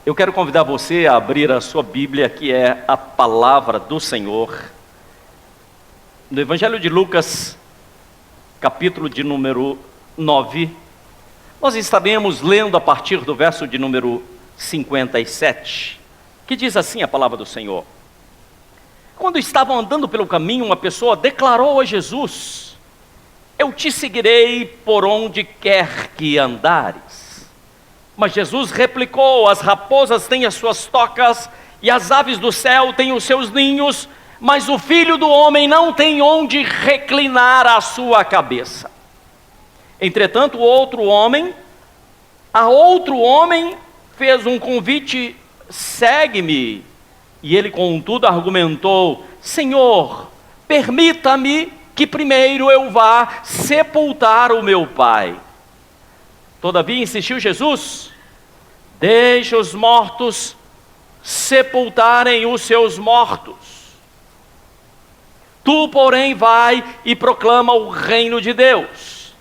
Eu quero convidar você a abrir a sua Bíblia, que é a palavra do Senhor, no Evangelho de Lucas, capítulo de número 9. Nós estaremos lendo a partir do verso de número 57, que diz assim a palavra do Senhor: Quando estavam andando pelo caminho, uma pessoa declarou a Jesus: Eu te seguirei por onde quer que andares. Mas Jesus replicou: As raposas têm as suas tocas e as aves do céu têm os seus ninhos, mas o Filho do Homem não tem onde reclinar a sua cabeça. Entretanto, a outro homem fez um convite: segue-me. E ele, contudo, argumentou: Senhor, permita-me que primeiro eu vá sepultar o meu pai. Todavia insistiu Jesus: Deixa os mortos sepultarem os seus mortos. Tu, porém, vai e proclama o reino de Deus.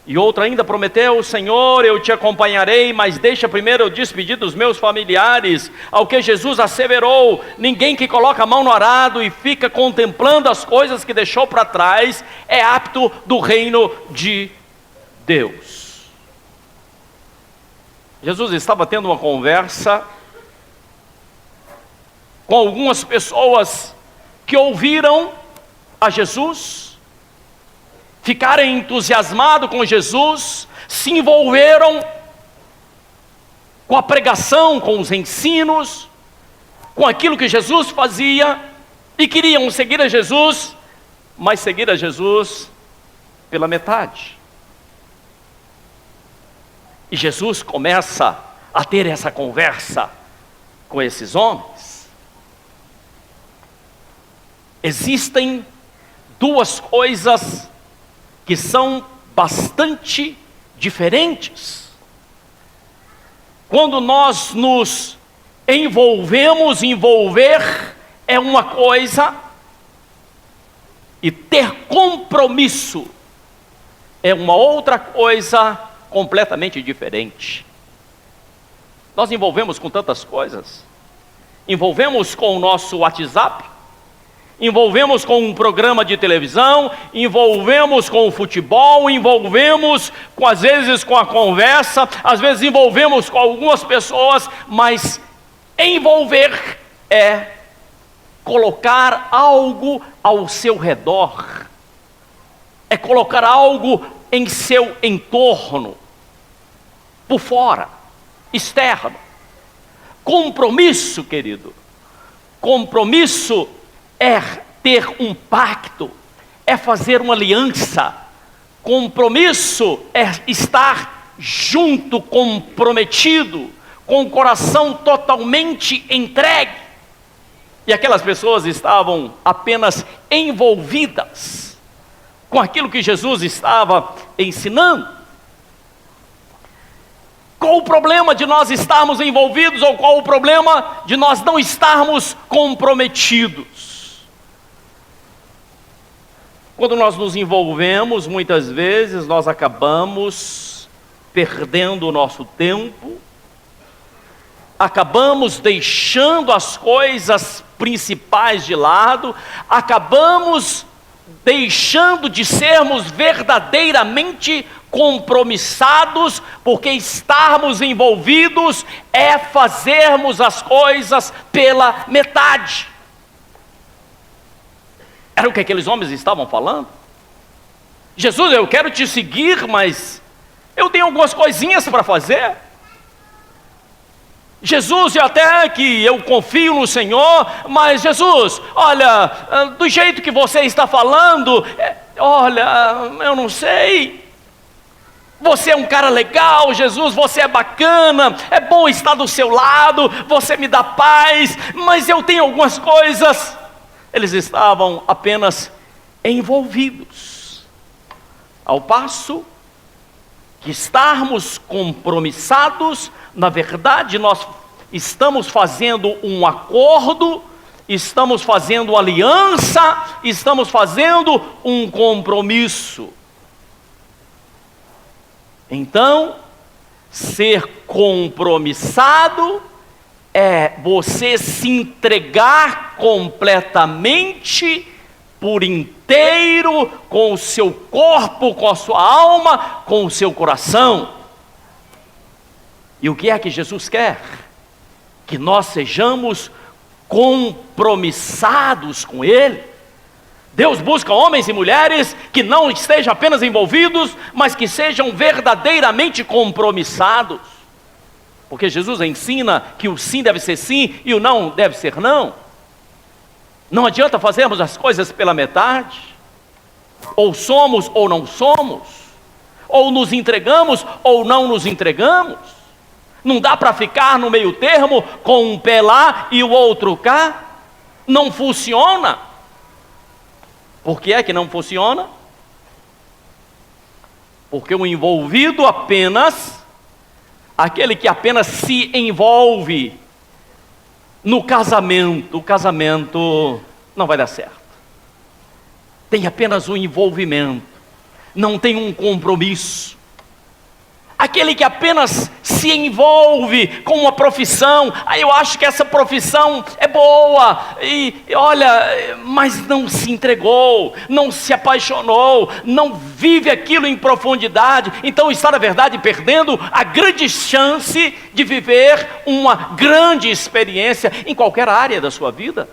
E outro ainda prometeu: Senhor, eu te acompanharei, mas deixa primeiro eu despedir dos meus familiares. Ao que Jesus asseverou: Ninguém que coloca a mão no arado e fica contemplando as coisas que deixou para trás é apto do reino de Deus. Jesus estava tendo uma conversa com algumas pessoas que ouviram a Jesus, ficaram entusiasmados com Jesus, se envolveram com a pregação, com os ensinos, com aquilo que Jesus fazia, e queriam seguir a Jesus, mas seguir a Jesus pela metade. E Jesus começa a ter essa conversa com esses homens. Existem duas coisas que são bastante diferentes. Quando nós nos envolvemos, envolver é uma coisa, e ter compromisso é uma outra coisa completamente diferente. Nós envolvemos com tantas coisas. Envolvemos com o nosso WhatsApp, envolvemos com um programa de televisão, envolvemos com o futebol, envolvemos às vezes com a conversa, às vezes envolvemos com algumas pessoas, mas envolver é colocar algo ao seu redor, é colocar algo em seu entorno, por fora, externo. Compromisso, querido, compromisso é ter um pacto, é fazer uma aliança. Compromisso é estar junto, comprometido, com o coração totalmente entregue. E aquelas pessoas estavam apenas envolvidas com aquilo que Jesus estava ensinando. Qual o problema de nós estarmos envolvidos, ou qual o problema de nós não estarmos comprometidos? Quando nós nos envolvemos, muitas vezes nós acabamos perdendo o nosso tempo, acabamos deixando as coisas principais de lado, acabamos deixando de sermos verdadeiramente compromissados, porque estarmos envolvidos é fazermos as coisas pela metade. Era o que aqueles homens estavam falando. Jesus, eu quero te seguir, mas eu tenho algumas coisinhas para fazer. Jesus, até que eu confio no Senhor, mas Jesus, olha, do jeito que você está falando, olha, eu não sei. Você é um cara legal, Jesus, você é bacana, é bom estar do seu lado, você me dá paz, mas eu tenho algumas coisas. Eles estavam apenas envolvidos, ao passo que estarmos compromissados, na verdade nós estamos fazendo um acordo, estamos fazendo aliança, estamos fazendo um compromisso. Então, ser compromissado é você se entregar completamente, por inteiro, com o seu corpo, com a sua alma, com o seu coração. E o que é que Jesus quer? Que nós sejamos compromissados com Ele. Deus busca homens e mulheres que não estejam apenas envolvidos, mas que sejam verdadeiramente compromissados. Porque Jesus ensina que o sim deve ser sim e o não deve ser não. Não adianta fazermos as coisas pela metade. Ou somos ou não somos. Ou nos entregamos ou não nos entregamos. Não dá para ficar no meio termo com um pé lá e o outro cá. Não funciona. Por que é que não funciona? Porque o envolvido apenas, aquele que apenas se envolve no casamento, o casamento não vai dar certo. Tem apenas um envolvimento, não tem um compromisso. Aquele que apenas se envolve com uma profissão, aí eu acho que essa profissão é boa, e olha, mas não se entregou, não se apaixonou, não vive aquilo em profundidade, então está na verdade perdendo a grande chance de viver uma grande experiência em qualquer área da sua vida.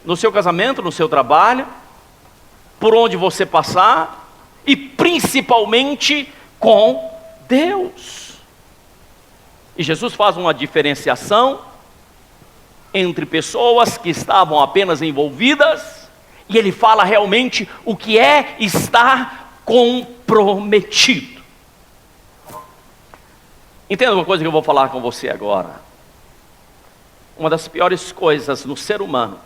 No seu casamento, no seu trabalho, por onde você passar, e principalmente com Deus. E Jesus faz uma diferenciação entre pessoas que estavam apenas envolvidas, e Ele fala realmente o que é estar comprometido. Entenda uma coisa que eu vou falar com você agora. Uma das piores coisas no ser humano,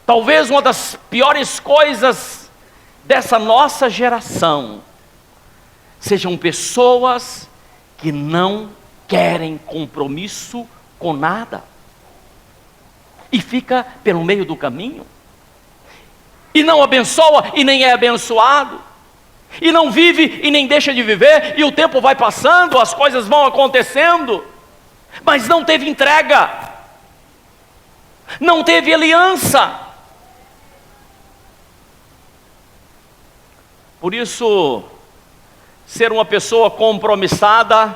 talvez uma das piores coisas dessa nossa geração, sejam pessoas que não querem compromisso com nada, e fica pelo meio do caminho, e não abençoa e nem é abençoado, e não vive e nem deixa de viver, e o tempo vai passando, as coisas vão acontecendo, mas não teve entrega, não teve aliança. Por isso, ser uma pessoa compromissada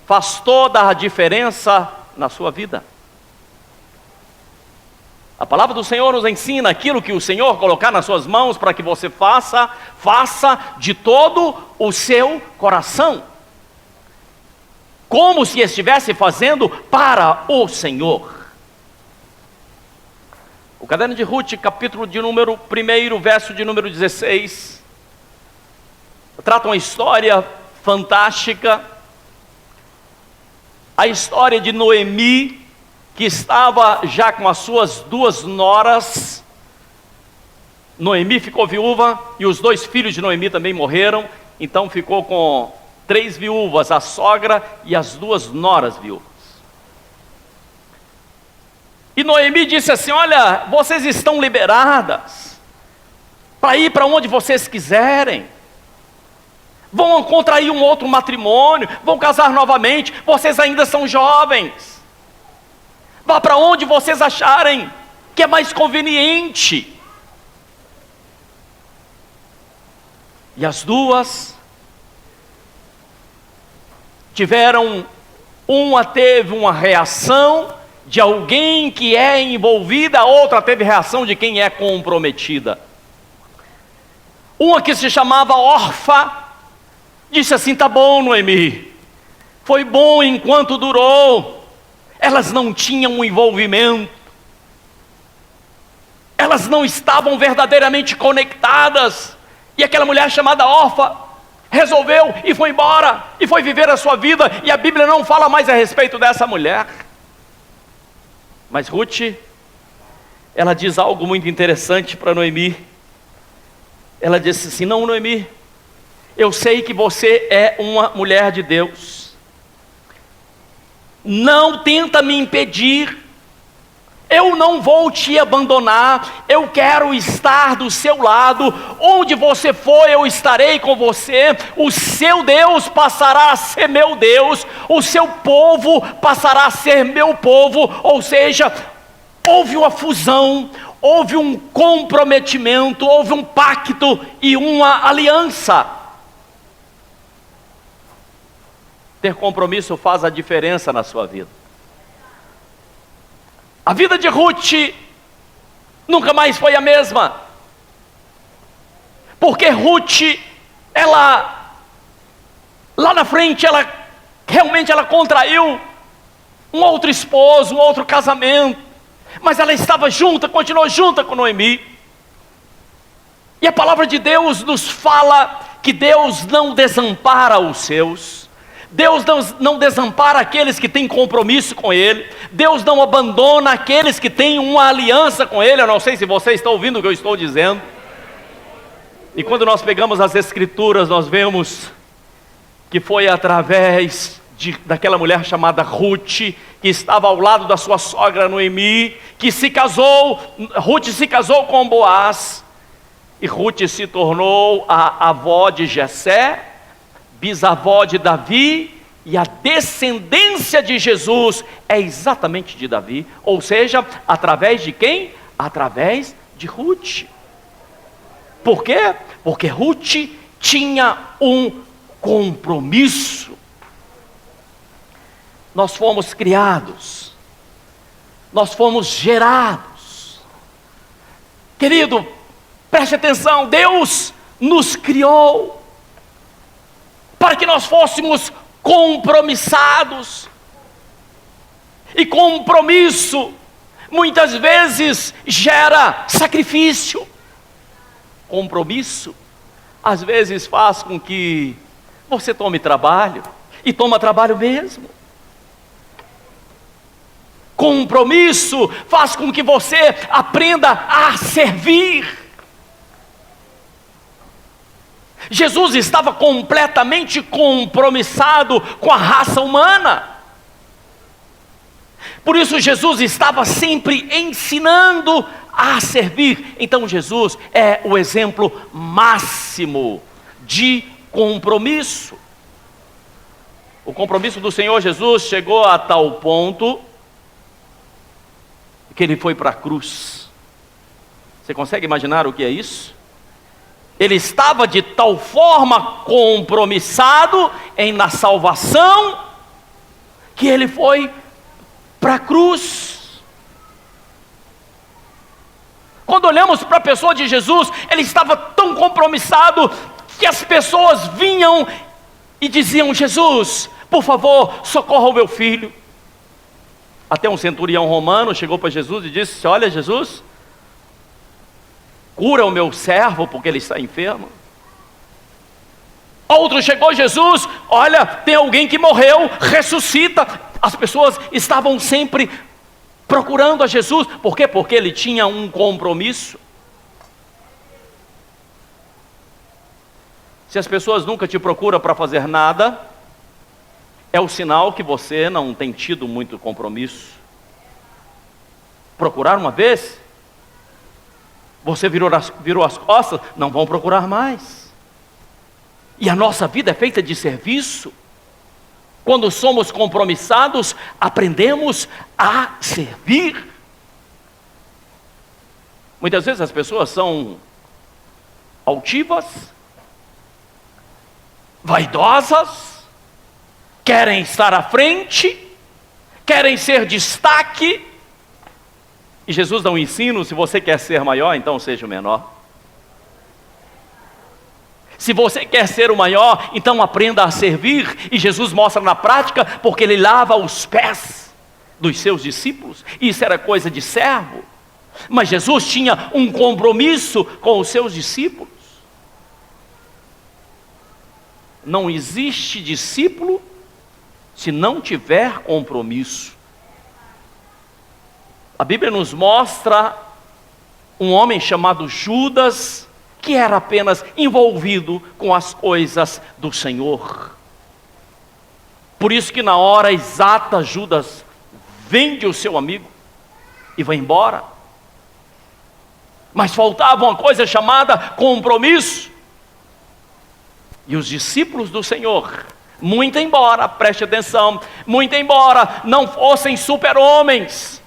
faz toda a diferença na sua vida. A palavra do Senhor nos ensina aquilo que o Senhor colocar nas suas mãos para que você faça, faça de todo o seu coração, como se estivesse fazendo para o Senhor. O caderno de Ruth, capítulo de número 1, verso de número 16, trata uma história fantástica, a história de Noemi, que estava já com as suas 2 noras. Noemi ficou viúva e os 2 filhos de Noemi também morreram, então ficou com 3 viúvas, a sogra e as 2 noras viúvas. E Noemi disse assim: olha, vocês estão liberadas para ir para onde vocês quiserem, vão contrair um outro matrimônio, vão casar novamente, vocês ainda são jovens, vá para onde vocês acharem que é mais conveniente. E as 2 tiveram, uma teve uma reação de alguém que é envolvida, a outra teve reação de quem é comprometida. Uma que se chamava Orfa disse assim: tá bom, Noemi, foi bom enquanto durou. Elas não tinham um envolvimento, elas não estavam verdadeiramente conectadas, e aquela mulher chamada Orfa resolveu e foi embora, e foi viver a sua vida, e a Bíblia não fala mais a respeito dessa mulher. Mas Ruth, ela diz algo muito interessante para Noemi. Ela disse assim: não, Noemi, eu sei que você é uma mulher de Deus, não tenta me impedir eu não vou te abandonar, eu quero estar do seu lado, onde você for eu estarei com você, o seu Deus passará a ser meu Deus, o seu povo passará a ser meu povo, ou seja, houve uma fusão, houve um comprometimento, houve um pacto e uma aliança. Ter compromisso faz a diferença na sua vida. A vida de Ruth nunca mais foi a mesma, porque Ruth, ela, lá na frente, ela realmente contraiu um outro esposo, um outro casamento, mas ela estava junta, continuou junta com Noemi. E a palavra de Deus nos fala que Deus não desampara os seus. Deus não desampara aqueles que têm compromisso com Ele. Deus não abandona aqueles que têm uma aliança com Ele. Eu não sei se você está ouvindo o que eu estou dizendo. E quando nós pegamos as Escrituras, nós vemos que foi através daquela mulher chamada Ruth, que estava ao lado da sua sogra Noemi, que se casou. Ruth se casou com Boaz, e Ruth se tornou a avó de Jessé, bisavó de Davi, e a descendência de Jesus é exatamente de Davi, ou seja, através de quem? Através de Ruth. Por quê? Porque Ruth tinha um compromisso. Nós fomos criados, nós fomos gerados. Querido, preste atenção, Deus nos criou para que nós fôssemos compromissados. E compromisso muitas vezes gera sacrifício. Compromisso às vezes faz com que você tome trabalho, e toma trabalho mesmo. Compromisso faz com que você aprenda a servir. Jesus estava completamente compromissado com a raça humana. Por isso Jesus estava sempre ensinando a servir. Então Jesus é o exemplo máximo de compromisso. O compromisso do Senhor Jesus chegou a tal ponto que Ele foi para a cruz. Você consegue imaginar o que é isso? Ele estava de tal forma compromissado na salvação, que Ele foi para a cruz. Quando olhamos para a pessoa de Jesus, Ele estava tão compromissado, que as pessoas vinham e diziam: Jesus, por favor, socorra o meu filho. Até um centurião romano chegou para Jesus e disse: olha, Jesus, cura o meu servo, porque ele está enfermo. Outro chegou a Jesus: olha, tem alguém que morreu, ressuscita. As pessoas estavam sempre procurando a Jesus. Por quê? Porque ele tinha um compromisso. Se as pessoas nunca te procuram para fazer nada, é o sinal que você não tem tido muito compromisso. Procurar uma vez, você virou as costas, não vão procurar mais. E a nossa vida é feita de serviço. Quando somos compromissados, aprendemos a servir. Muitas vezes as pessoas são altivas, vaidosas, querem estar à frente, querem ser destaque. E Jesus dá um ensino: se você quer ser maior, então seja o menor. Se você quer ser o maior, então aprenda a servir. E Jesus mostra na prática, porque Ele lava os pés dos seus discípulos. Isso era coisa de servo. Mas Jesus tinha um compromisso com os seus discípulos. Não existe discípulo se não tiver compromisso. A Bíblia nos mostra um homem chamado Judas, que era apenas envolvido com as coisas do Senhor. Por isso que na hora exata Judas vende o seu amigo e vai embora. Mas faltava uma coisa chamada compromisso. E os discípulos do Senhor, muito embora, preste atenção, muito embora não fossem super-homens,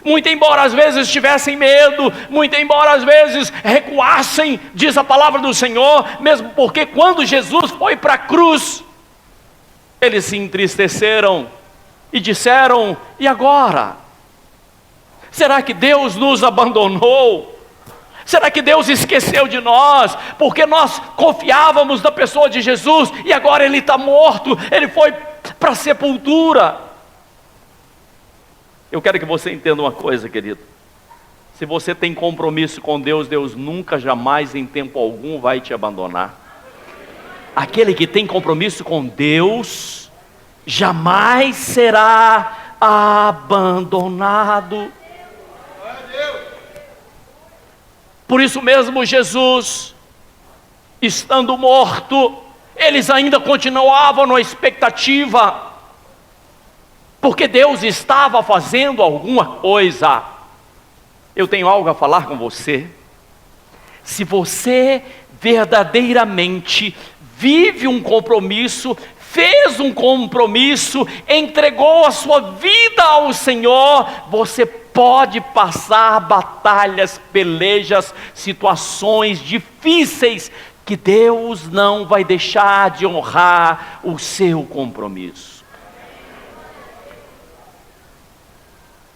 muito embora às vezes tivessem medo, muito embora às vezes recuassem, diz a palavra do Senhor, mesmo porque quando Jesus foi para a cruz, eles se entristeceram e disseram: e agora? Será que Deus nos abandonou? Será que Deus esqueceu de nós? Porque nós confiávamos na pessoa de Jesus e agora Ele está morto, Ele foi para a sepultura. Eu quero que você entenda uma coisa, querido. Se você tem compromisso com Deus, Deus nunca, jamais, em tempo algum vai te abandonar. Aquele que tem compromisso com Deus, jamais será abandonado. Por isso mesmo Jesus, estando morto, eles ainda continuavam na expectativa, porque Deus estava fazendo alguma coisa. Eu tenho algo a falar com você. Se você verdadeiramente vive um compromisso, fez um compromisso, entregou a sua vida ao Senhor, você pode passar batalhas, pelejas, situações difíceis, que Deus não vai deixar de honrar o seu compromisso.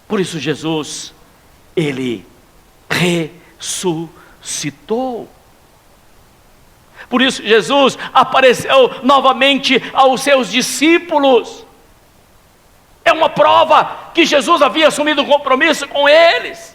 Por isso Jesus, Ele ressuscitou. Por isso Jesus apareceu novamente aos seus discípulos. É uma prova que Jesus havia assumido um compromisso com eles.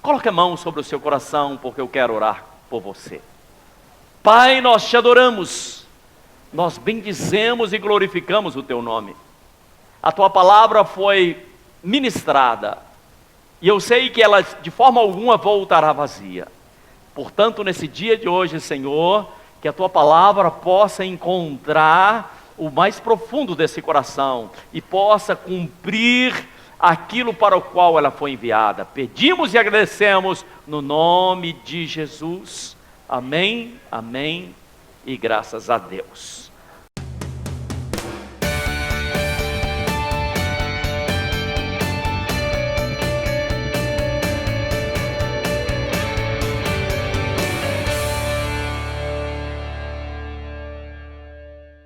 Coloque a mão sobre o seu coração, porque eu quero orar por você. Pai, nós te adoramos, nós bendizemos e glorificamos o teu nome. A tua palavra foi ministrada, e eu sei que ela de forma alguma voltará vazia. Portanto, nesse dia de hoje, Senhor, que a tua palavra possa encontrar o mais profundo desse coração e possa cumprir aquilo para o qual ela foi enviada. Pedimos e agradecemos no nome de Jesus. Amém, amém e graças a Deus.